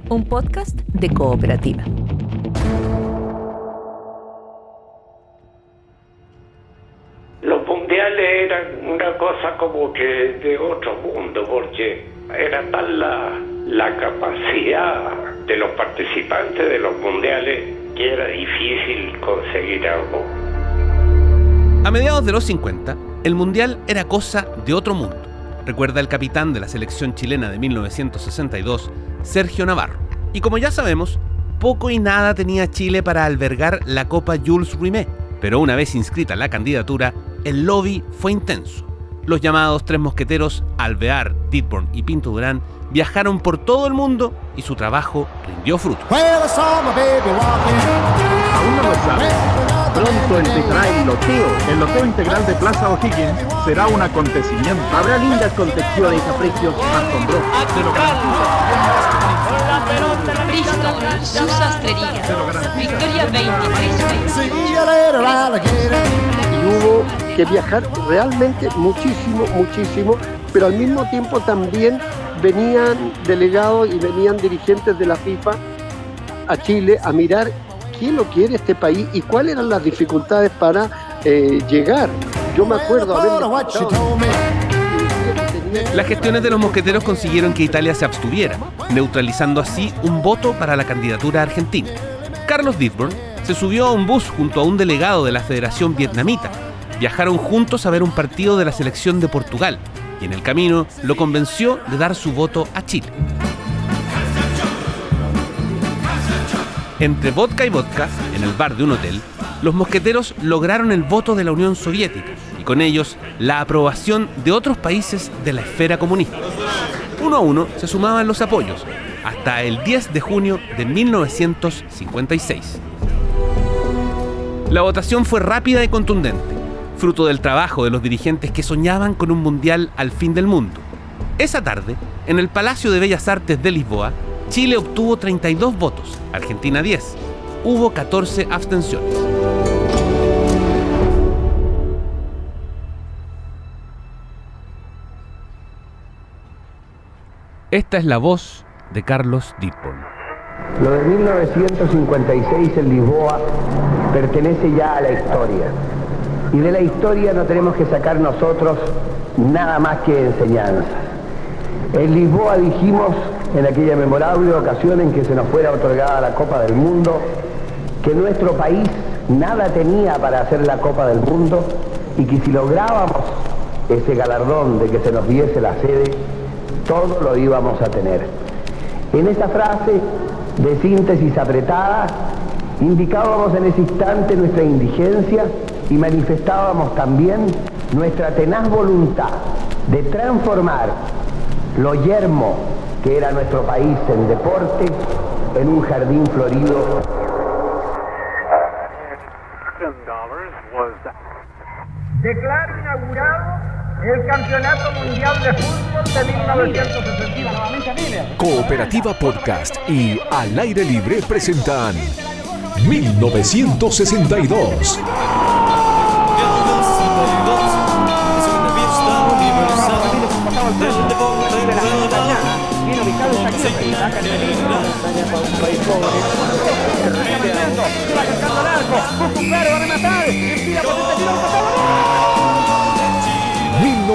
un podcast de Cooperativa. Los mundiales eran una cosa como que de otro mundo, porque era tal la capacidad de los participantes de los mundiales que era difícil conseguir algo. A mediados de los 50, el mundial era cosa de otro mundo, recuerda el capitán de la selección chilena de 1962, Sergio Navarro. Y como ya sabemos, poco y nada tenía Chile para albergar la Copa Jules Rimet, pero una vez inscrita la candidatura, el lobby fue intenso. Los llamados Tres Mosqueteros, Alvear, Dittborn y Pinto Durán, viajaron por todo el mundo y su trabajo rindió fruto. Aún no lo sabe. Pronto empezará el loteo. El loteo integral de Plaza O'Higgins será un acontecimiento. Habrá lindas confecciones a precios asombrosos. Bristol, su sastrería. Victoria 23. Y hubo que viajar realmente muchísimo, pero al mismo tiempo también venían delegados y venían dirigentes de la FIFA a Chile a mirar qué lo quiere este país y cuáles eran las dificultades para llegar. Yo me acuerdo haber escuchado. Las gestiones de los mosqueteros consiguieron que Italia se abstuviera, neutralizando así un voto para la candidatura argentina. Carlos Dittborn se subió a un bus junto a un delegado de la Federación Vietnamita. Viajaron juntos a ver un partido de la selección de Portugal y en el camino lo convenció de dar su voto a Chile. Entre vodka y vodka, en el bar de un hotel, los mosqueteros lograron el voto de la Unión Soviética y con ellos la aprobación de otros países de la esfera comunista. Uno a uno se sumaban los apoyos, hasta el 10 de junio de 1956. La votación fue rápida y contundente, fruto del trabajo de los dirigentes que soñaban con un mundial al fin del mundo. Esa tarde, en el Palacio de Bellas Artes de Lisboa, Chile obtuvo 32 votos, Argentina 10. Hubo 14 abstenciones. Esta es la voz de Carlos Dittborn. Lo de 1956 en Lisboa pertenece ya a la historia. Y de la historia no tenemos que sacar nosotros nada más que enseñanzas. En Lisboa dijimos, en aquella memorable ocasión en que se nos fuera otorgada la Copa del Mundo, que nuestro país nada tenía para hacer la Copa del Mundo y que si lográbamos ese galardón de que se nos diese la sede, todo lo íbamos a tener. En esa frase de síntesis apretada, indicábamos en ese instante nuestra indigencia y manifestábamos también nuestra tenaz voluntad de transformar lo yermo que era nuestro país en deporte en un jardín florido. Declaro inaugurado el Campeonato Mundial de Fútbol de 1960. Cooperativa Podcast y Al Aire Libre presentan 1962.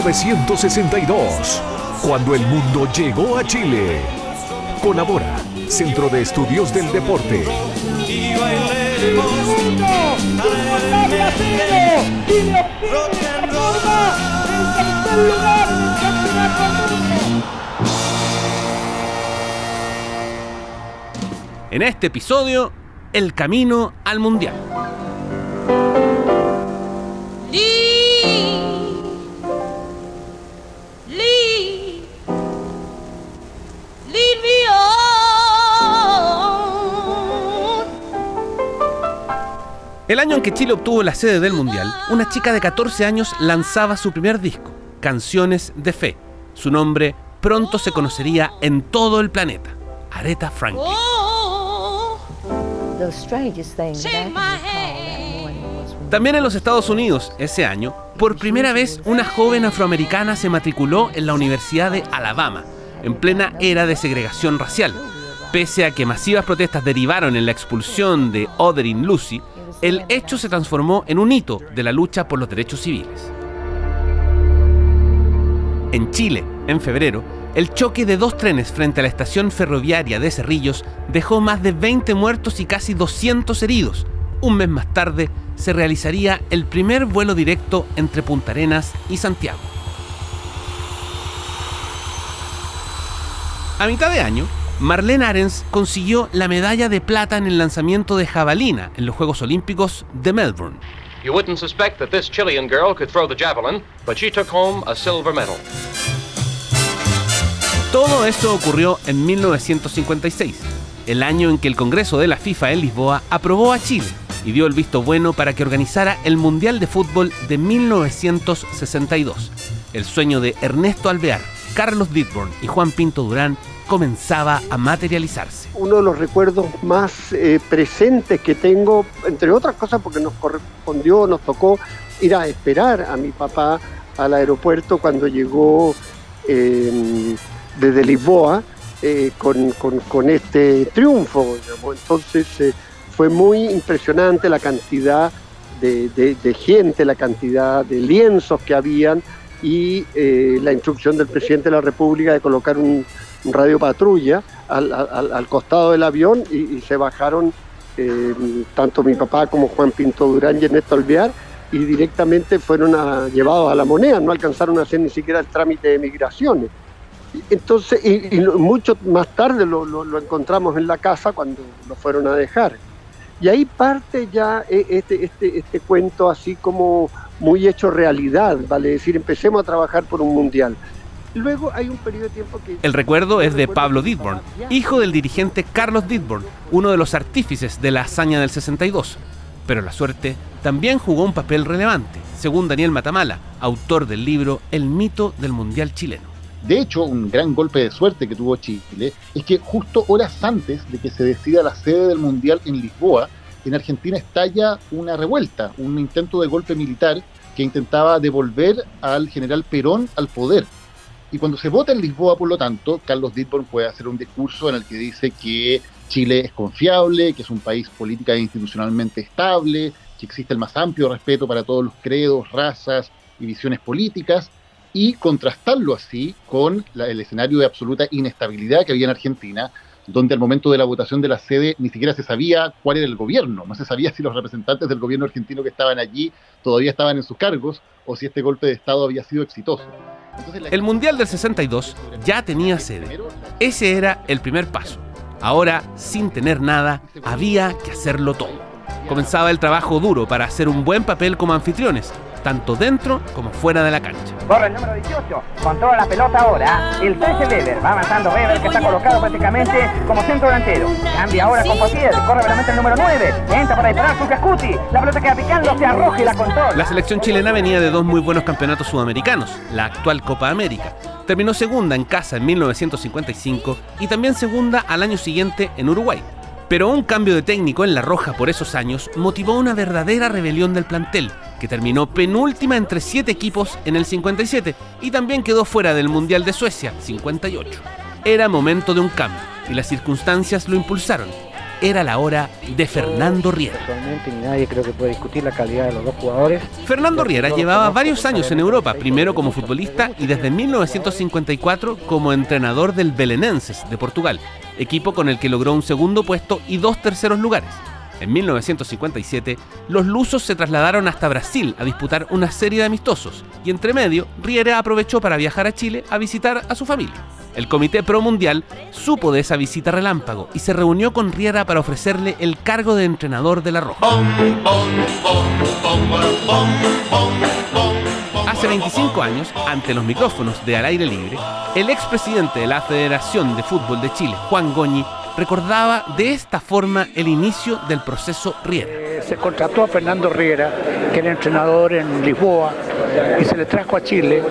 ...1962... cuando el mundo llegó a Chile. Colabora Centro de Estudios del Deporte. En este episodio, el camino al mundial. El año en que Chile obtuvo la sede del Mundial, una chica de 14 años lanzaba su primer disco, Canciones de Fe. Su nombre pronto se conocería en todo el planeta, Aretha Franklin. También en los Estados Unidos, ese año, por primera vez una joven afroamericana se matriculó en la Universidad de Alabama, en plena era de segregación racial. Pese a que masivas protestas derivaron en la expulsión de Oderin Lucy, el hecho se transformó en un hito de la lucha por los derechos civiles. En Chile, en febrero, el choque de 2 trenes frente a la estación ferroviaria de Cerrillos dejó más de 20 muertos y casi 200 heridos. Un mes más tarde se realizaría el primer vuelo directo entre Punta Arenas y Santiago. A mitad de año, Marlene Arens consiguió la medalla de plata en el lanzamiento de jabalina en los Juegos Olímpicos de Melbourne. You wouldn't suspect that this Chilean girl could throw the javelin, but she took home a silver medal. Todo eso ocurrió en 1956, el año en que el Congreso de la FIFA en Lisboa aprobó a Chile y dio el visto bueno para que organizara el Mundial de Fútbol de 1962. El sueño de Ernesto Alvear, Carlos Ditborn y Juan Pinto Durán comenzaba a materializarse. Uno de los recuerdos más presentes que tengo, entre otras cosas porque nos tocó ir a esperar a mi papá al aeropuerto cuando llegó desde Lisboa con este triunfo, digamos. Entonces fue muy impresionante la cantidad de gente, la cantidad de lienzos que habían y la instrucción del presidente de la República de colocar un radio patrulla al costado del avión y se bajaron tanto mi papá como Juan Pinto Durán y Ernesto Alvear y directamente fueron llevados a La Moneda, no alcanzaron a hacer ni siquiera el trámite de migraciones. Entonces, y mucho más tarde lo encontramos en la casa cuando lo fueron a dejar. Y ahí parte ya este cuento así como muy hecho realidad, vale decir, empecemos a trabajar por un mundial. Luego hay un periodo de tiempo que... El recuerdo es de Pablo Ditborn, hijo del dirigente Carlos Ditborn, uno de los artífices de la hazaña del 62. Pero la suerte también jugó un papel relevante, según Daniel Matamala, autor del libro El mito del mundial chileno. De hecho, un gran golpe de suerte que tuvo Chile es que justo horas antes de que se decida la sede del Mundial en Lisboa, en Argentina estalla una revuelta, un intento de golpe militar que intentaba devolver al general Perón al poder. Y cuando se vota en Lisboa, por lo tanto, Carlos Ditborn puede hacer un discurso en el que dice que Chile es confiable, que es un país política e institucionalmente estable, que existe el más amplio respeto para todos los credos, razas y visiones políticas, y contrastarlo así con el escenario de absoluta inestabilidad que había en Argentina, donde al momento de la votación de la sede ni siquiera se sabía cuál era el gobierno, no se sabía si los representantes del gobierno argentino que estaban allí todavía estaban en sus cargos o si este golpe de Estado había sido exitoso. Entonces, el Mundial del 62 ya tenía sede. Ese era el primer paso. Ahora, sin tener nada, había que hacerlo todo. Comenzaba el trabajo duro para hacer un buen papel como anfitriones, tanto dentro como fuera de la cancha. Corre el número 18, controla la pelota ahora, el 13 Weber, va avanzando Weber que está colocado prácticamente como centro delantero, cambia ahora con Potier, corre realmente el número 9, entra para disparar con Cascuti, la pelota queda picando, se arroja y la controla. La selección chilena venía de 2 muy buenos campeonatos sudamericanos, la actual Copa América. Terminó segunda en casa en 1955 y también segunda al año siguiente en Uruguay. Pero un cambio de técnico en La Roja por esos años motivó una verdadera rebelión del plantel, que terminó penúltima entre 7 equipos en el 57 y también quedó fuera del Mundial de Suecia, 58. Era momento de un cambio y las circunstancias lo impulsaron. Era la hora de Fernando Riera. Personalmente ni nadie creo que puede discutir la calidad de los dos jugadores. Fernando Riera llevaba varios años en Europa, primero como futbolista y desde 1954 como entrenador del Belenenses de Portugal, equipo con el que logró un segundo puesto y 2 terceros lugares. En 1957, los lusos se trasladaron hasta Brasil a disputar una serie de amistosos y entre medio, Riera aprovechó para viajar a Chile a visitar a su familia. El Comité Pro Mundial supo de esa visita relámpago y se reunió con Riera para ofrecerle el cargo de entrenador de La Roja. Hace 25 años, ante los micrófonos de Al Aire Libre, el expresidente de la Federación de Fútbol de Chile, Juan Goñi, recordaba de esta forma el inicio del proceso Riera. Se contrató a Fernando Riera, que era entrenador en Lisboa, y se le trajo a Chile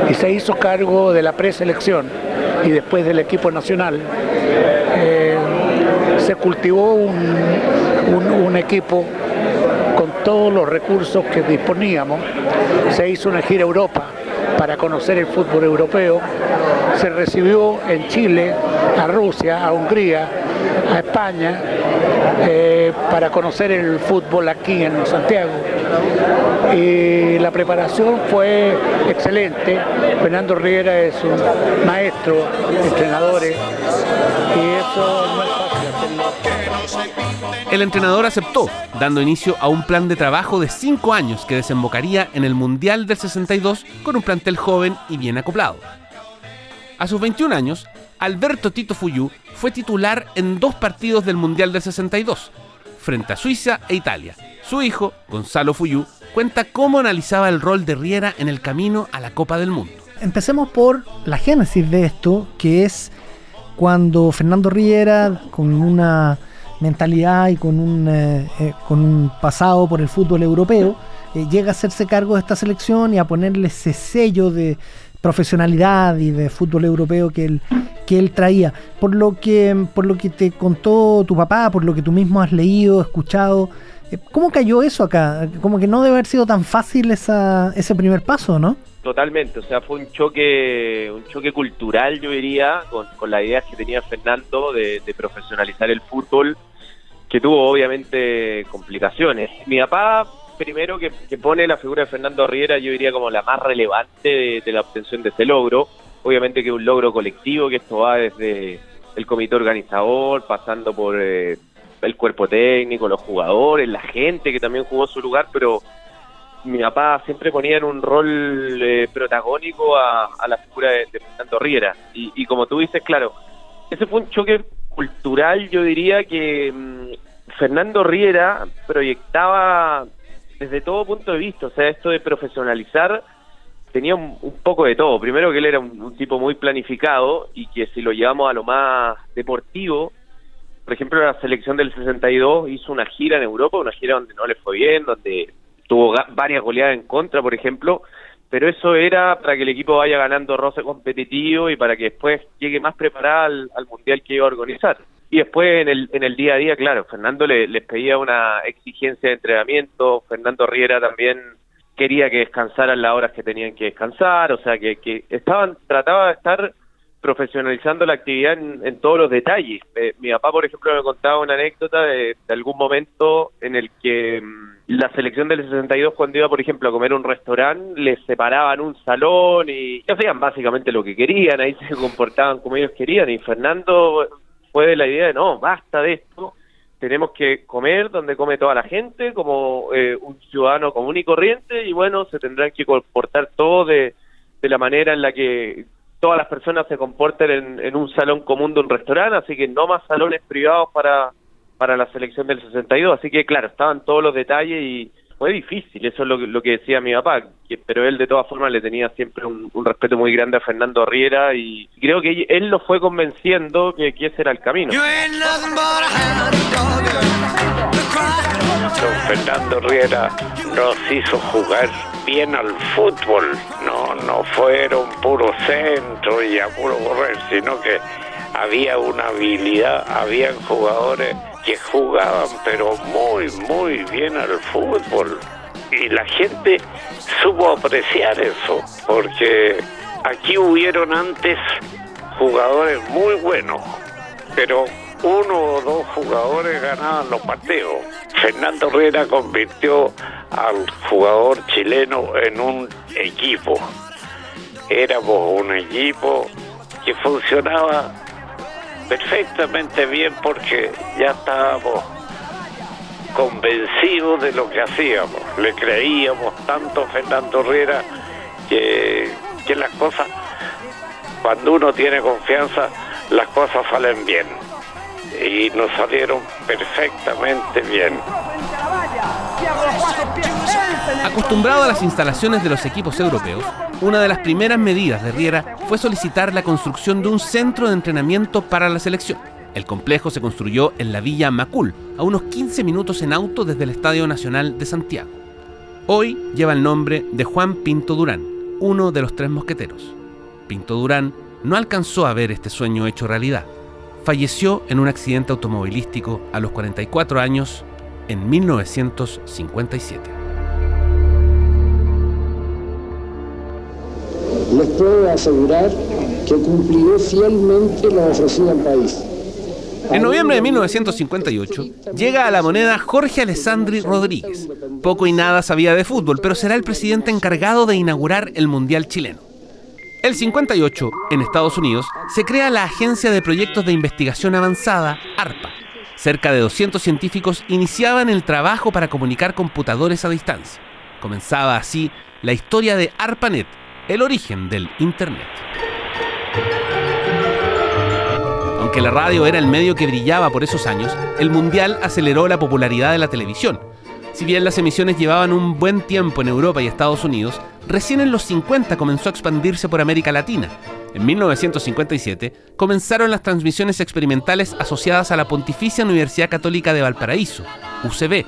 y se hizo cargo de la preselección y después del equipo nacional. Se cultivó un equipo con todos los recursos que disponíamos. Se hizo una gira a Europa para conocer el fútbol europeo. Se recibió en Chile, a Rusia, a Hungría, a España, para conocer el fútbol aquí en Santiago. Y la preparación fue excelente. Fernando Riera es un maestro, entrenador, y eso no es fácil hacerlo. El entrenador aceptó, dando inicio a un plan de trabajo de 5 años que desembocaría en el Mundial del 62 con un plantel joven y bien acoplado. A sus 21 años, Alberto Tito Fuyú fue titular en 2 partidos del Mundial del 62, frente a Suiza e Italia. Su hijo, Gonzalo Fuyú, cuenta cómo analizaba el rol de Riera en el camino a la Copa del Mundo. Empecemos por la génesis de esto, que es cuando Fernando Riera, con una mentalidad y con un pasado por el fútbol europeo, llega a hacerse cargo de esta selección y a ponerle ese sello de profesionalidad y de fútbol europeo que él traía. Por lo que te contó tu papá, por lo que tú mismo has leído, escuchado, ¿cómo cayó eso acá? Como que no debe haber sido tan fácil ese primer paso, ¿no? Totalmente, o sea, fue un choque cultural, yo diría, con las ideas que tenía Fernando de profesionalizar el fútbol, que tuvo obviamente complicaciones. Mi papá, primero que pone la figura de Fernando Riera, yo diría como la más relevante de la obtención de ese logro. Obviamente que es un logro colectivo, que esto va desde el comité organizador, pasando por el cuerpo técnico, los jugadores, la gente que también jugó su lugar, pero mi papá siempre ponía en un rol protagónico a la figura de Fernando Riera. Y como tú dices, claro, ese fue un choque cultural, yo diría que Fernando Riera proyectaba desde todo punto de vista, o sea, esto de profesionalizar tenía un poco de todo. Primero que él era un tipo muy planificado y que si lo llevamos a lo más deportivo, por ejemplo, la selección del 62 hizo una gira en Europa, una gira donde no le fue bien, donde tuvo varias goleadas en contra, por ejemplo, pero eso era para que el equipo vaya ganando roce competitivo y para que después llegue más preparado al Mundial que iba a organizar. Y después en el día a día, claro, Fernando les pedía una exigencia de entrenamiento. Fernando Riera también quería que descansaran las horas que tenían que descansar, o sea que trataba de estar profesionalizando la actividad en todos los detalles. Mi papá, por ejemplo, me contaba una anécdota de algún momento en el que la selección del 62, cuando iba, por ejemplo, a comer a un restaurante, les separaban un salón y hacían básicamente lo que querían, ahí se comportaban como ellos querían, y Fernando fue de la idea de no, basta de esto, tenemos que comer donde come toda la gente, como un ciudadano común y corriente, y bueno, se tendrán que comportar todos de la manera en la que todas las personas se comporten en un salón común de un restaurante, así que no más salones privados para la selección del 62, así que claro, estaban todos los detalles y fue difícil, eso es lo que decía mi papá, pero él de todas formas le tenía siempre un respeto muy grande a Fernando Riera y creo que él lo fue convenciendo que ese era el camino. Don Fernando Riera nos hizo jugar bien al fútbol, no fueron puro centro y a puro correr, sino que había una habilidad, habían jugadores que jugaban pero muy muy bien al fútbol y la gente supo apreciar eso, porque aquí hubieron antes jugadores muy buenos, pero 1 o 2 jugadores ganaban los partidos. Fernando Riera convirtió al jugador chileno en un equipo. Éramos un equipo que funcionaba perfectamente bien porque ya estábamos convencidos de lo que hacíamos. Le creíamos tanto a Fernando Riera que las cosas, cuando uno tiene confianza, las cosas salen bien. Y nos salieron perfectamente bien. Acostumbrado a las instalaciones de los equipos europeos, una de las primeras medidas de Riera fue solicitar la construcción de un centro de entrenamiento para la selección. El complejo se construyó en la Villa Macul, a unos 15 minutos en auto desde el Estadio Nacional de Santiago. Hoy lleva el nombre de Juan Pinto Durán, uno de los 3 mosqueteros. Pinto Durán no alcanzó a ver este sueño hecho realidad. Falleció en un accidente automovilístico a los 44 años en 1957. les puedo asegurar que cumpliré fielmente lo ofrecido al país. En noviembre de 1958 llega a La Moneda Jorge Alessandri Rodríguez. Poco y nada sabía de fútbol, pero será el presidente encargado de inaugurar el Mundial chileno. El 58, en Estados Unidos, se crea la Agencia de Proyectos de Investigación Avanzada, ARPA. Cerca de 200 científicos iniciaban el trabajo para comunicar computadores a distancia. Comenzaba así la historia de ARPANET, el origen del Internet. Aunque la radio era el medio que brillaba por esos años, el Mundial aceleró la popularidad de la televisión. Si bien las emisiones llevaban un buen tiempo en Europa y Estados Unidos, recién en los 50 comenzó a expandirse por América Latina. En 1957 comenzaron las transmisiones experimentales asociadas a la Pontificia Universidad Católica de Valparaíso, UCB.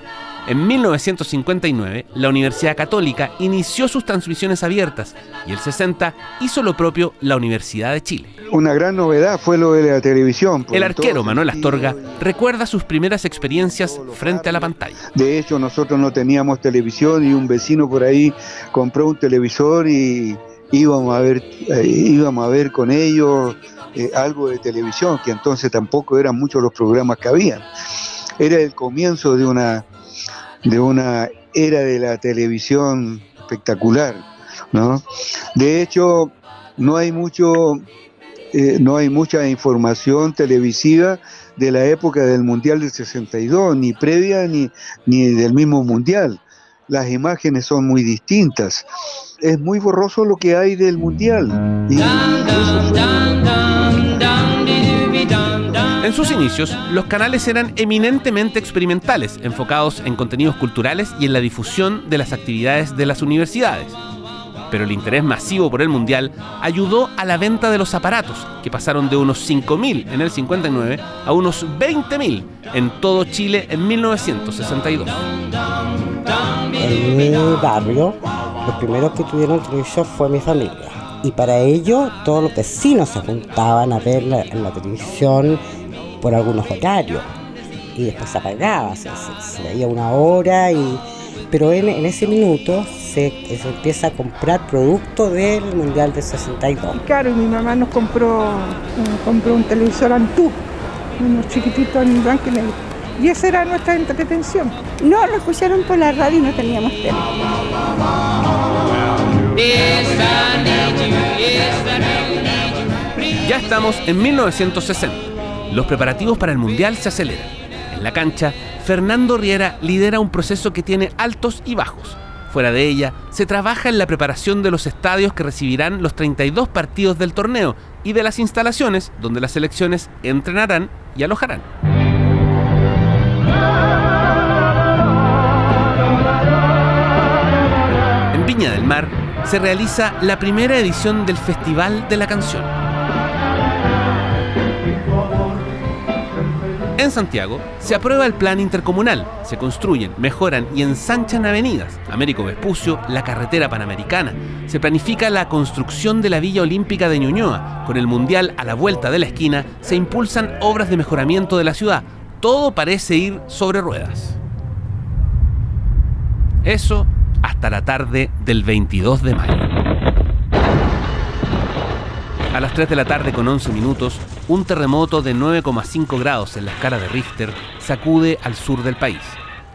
En 1959, la Universidad Católica inició sus transmisiones abiertas y el 60 hizo lo propio la Universidad de Chile. Una gran novedad fue lo de la televisión. El arquero Manuel Astorga recuerda sus primeras experiencias frente a la pantalla. De hecho, nosotros no teníamos televisión y un vecino por ahí compró un televisor y íbamos a ver con ellos algo de televisión, que entonces tampoco eran muchos los programas que habían. Era el comienzo de una era de la televisión espectacular, ¿no? De hecho, no hay mucha información televisiva de la época del Mundial del 62, ni previa ni del mismo Mundial. Las imágenes son muy distintas. Es muy borroso lo que hay del Mundial. En sus inicios, los canales eran eminentemente experimentales, enfocados en contenidos culturales y en la difusión de las actividades de las universidades. Pero el interés masivo por el Mundial ayudó a la venta de los aparatos, que pasaron de unos 5.000 en el 59 a unos 20.000 en todo Chile en 1962. En mi barrio, los primeros que tuvieron televisión fue mi familia. Y para ello, todos los vecinos se juntaban a ver la televisión por algunos horarios. Y después se apagaba, se veía una hora, pero en ese minuto se empieza a comprar productos del Mundial del 62. Y claro, mi mamá nos compró un televisor Antú, unos chiquititos en blanco y negro. Y esa era nuestra entretención. No, lo escucharon por la radio y no teníamos tele. Ya estamos en 1960. Los preparativos para el Mundial se aceleran. En la cancha, Fernando Riera lidera un proceso que tiene altos y bajos. Fuera de ella, se trabaja en la preparación de los estadios que recibirán los 32 partidos del torneo y de las instalaciones donde las selecciones entrenarán y alojarán. En Viña del Mar se realiza la primera edición del Festival de la Canción. En Santiago se aprueba el plan intercomunal, se construyen, mejoran y ensanchan avenidas, Américo Vespucio, la carretera panamericana, se planifica la construcción de la Villa Olímpica de Ñuñoa, con el Mundial a la vuelta de la esquina, se impulsan obras de mejoramiento de la ciudad, todo parece ir sobre ruedas. Eso hasta la tarde del 22 de mayo. A las 3 de la tarde con 11 minutos, un terremoto de 9,5 grados en la escala de Richter sacude al sur del país,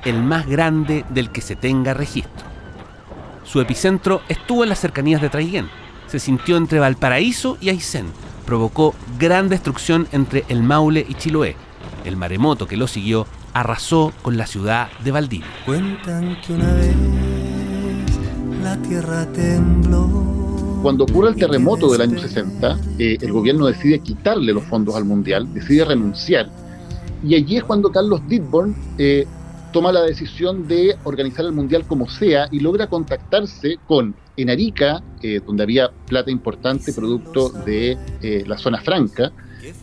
el más grande del que se tenga registro. Su epicentro estuvo en las cercanías de Traiguén, se sintió entre Valparaíso y Aysén, provocó gran destrucción entre El Maule y Chiloé. El maremoto que lo siguió arrasó con la ciudad de Valdivia. Cuentan que una vez la tierra tembló. Cuando ocurre el terremoto del año 60, el gobierno decide quitarle los fondos al Mundial, decide renunciar. Y allí es cuando Carlos Dittborn toma la decisión de organizar el Mundial como sea y logra contactarse en Arica, donde había plata importante producto de la zona franca,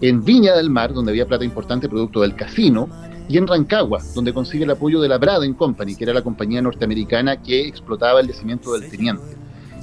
en Viña del Mar, donde había plata importante producto del casino, y en Rancagua, donde consigue el apoyo de la Braden Company, que era la compañía norteamericana que explotaba el yacimiento del Teniente.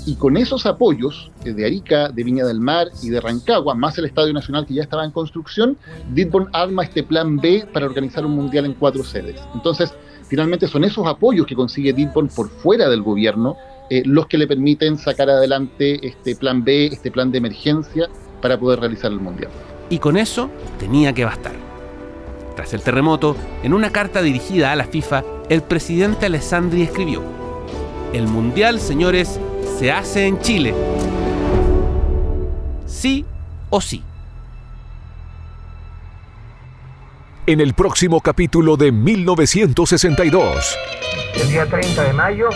Y con esos apoyos de Arica, de Viña del Mar y de Rancagua, más el Estadio Nacional que ya estaba en construcción, Dittborn arma este plan B para organizar un mundial en 4 sedes. Entonces, finalmente son esos apoyos que consigue Dittborn por fuera del gobierno los que le permiten sacar adelante este plan B, este plan de emergencia para poder realizar el Mundial. Y con eso tenía que bastar. Tras el terremoto, en una carta dirigida a la FIFA, el presidente Alessandri escribió: el Mundial, señores, se hace en Chile. Sí o sí. En el próximo capítulo de 1962. El día 30 de mayo,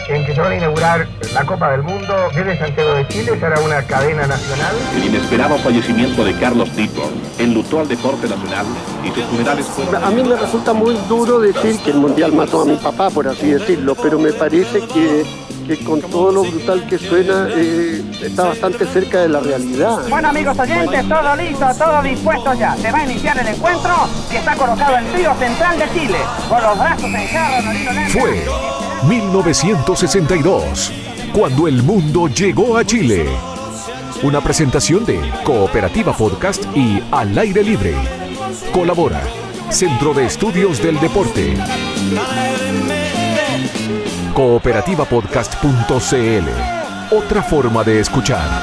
en que se va a inaugurar la Copa del Mundo desde Santiago de Chile, será una cadena nacional. El inesperado fallecimiento de Carlos Tito enlutó al deporte nacional y sus funerales fueron... A mí me resulta muy duro decir que el Mundial mató a mi papá, por así decirlo, pero me parece que con todo lo brutal que suena, está bastante cerca de la realidad. Bueno, amigos oyentes, todo listo, todo dispuesto ya. Se va a iniciar el encuentro que está colocado en Río Central de Chile, con los brazos en jarra. Fue 1962, cuando el mundo llegó a Chile. Una presentación de Cooperativa Podcast y Al Aire Libre. Colabora Centro de Estudios del Deporte. Cooperativapodcast.cl. Otra forma de escuchar.